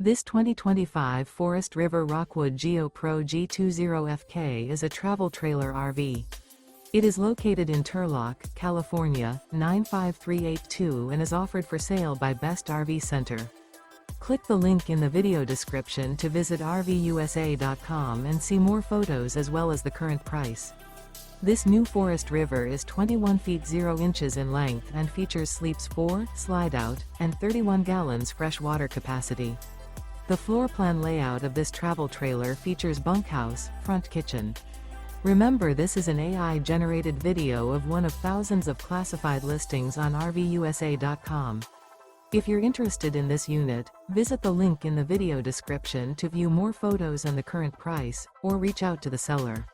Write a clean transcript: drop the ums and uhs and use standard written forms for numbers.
This 2025 Forest River Rockwood Geo Pro G20FK is a travel trailer RV. It is located in Turlock, California, 95382 and is offered for sale by Best RV Center. Click the link in the video description to visit RVUSA.com and see more photos as well as the current price. This new Forest River is 21 feet 0 inches in length and features sleeps 4, slide-out, and 31 gallons fresh water capacity. The floor plan layout of this travel trailer features bunkhouse, front kitchen. Remember, this is an AI-generated video of one of thousands of classified listings on RVUSA.com. If you're interested in this unit, visit the link in the video description to view more photos and the current price, or reach out to the seller.